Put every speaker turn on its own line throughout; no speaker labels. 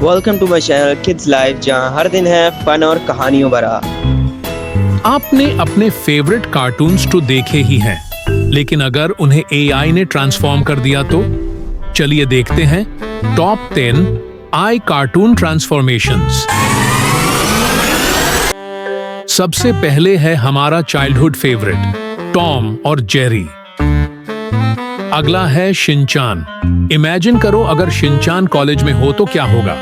Welcome to my channel kids life, जहां हर दिन है फन और कहानियों भरा।
आपने अपने फेवरेट कार्टून्स तो देखे ही हैं, लेकिन अगर उन्हें एआई ने ट्रांसफॉर्म कर दिया तो चलिए देखते हैं टॉप 10 आई कार्टून ट्रांसफॉर्मेशंस। सबसे पहले है हमारा चाइल्डहुड फेवरेट टॉम और जेरी। अगला है शिनचान। इमेजिन करो अगर शिनचान कॉलेज में हो तो क्या होगा।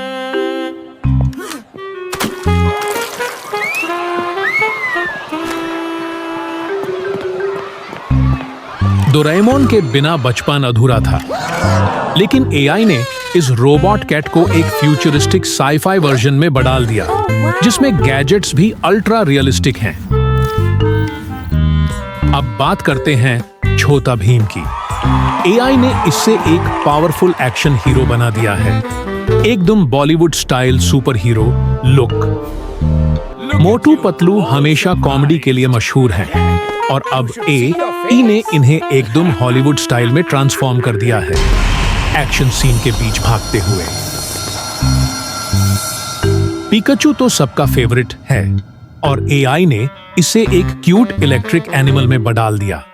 डोरेमोन के बिना बचपन अधूरा था, लेकिन एआई ने इस रोबोट कैट को एक फ्यूचरिस्टिक साईफाई वर्जन में बदल दिया, जिसमें गैजेट्स भी अल्ट्रा रियलिस्टिक हैं। अब बात करते हैं छोटा भीम की। एआई ने इससे एक पावरफुल एक्शन हीरो बना दिया है, एकदम Bollywood style super hero look. Motu Patlu हमेशा कॉमेडी के लिए मशहूर हैं, और अब एआई ने इन्हें एकदम हॉलीवुड स्टाइल में ट्रांसफॉर्म कर दिया है, एक्शन सीन के बीच भागते हुए। पिकाचू तो सबका फेवरेट है, और एआई ने इसे एक क्यूट इलेक्ट्रिक एनिमल में बदल दिया।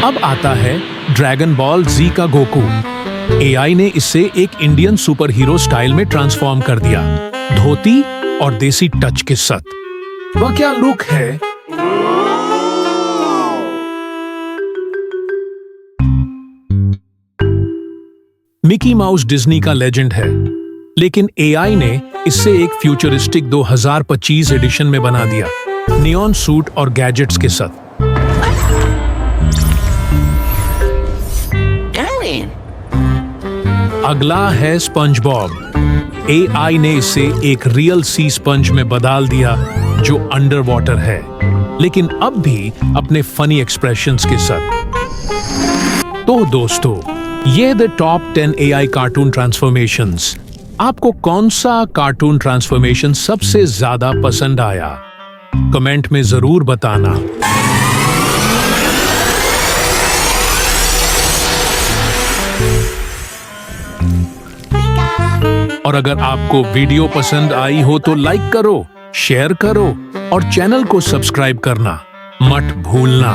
अब आता है ड्रैगन बॉल जी का गोकू। एआई ने इसे एक इंडियन सुपर हीरो स्टाइल में ट्रांसफॉर्म कर दिया, धोती और देसी टच के साथ। वह क्या लुक है। मिकी माउस डिज्नी का लेजेंड है, लेकिन एआई ने इसे एक फ्यूचरिस्टिक 2025 एडिशन में बना दिया, नियॉन सूट और गैजेट्स के साथ। अगला है स्पंज बॉब। एआई ने इसे एक रियल सी स्पंज में बदल दिया, जो अंडर वाटर है, लेकिन अब भी अपने फनी एक्सप्रेशंस के साथ। तो दोस्तों, ये the top 10 AI cartoon transformations. आपको कौन सा कार्टून ट्रांसफॉर्मेशन सबसे ज्यादा पसंद आया? कमेंट में जरूर बताना। और अगर आपको वीडियो पसंद आई हो तो लाइक करो, शेयर करो और चैनल को सब्सक्राइब करना मत भूलना।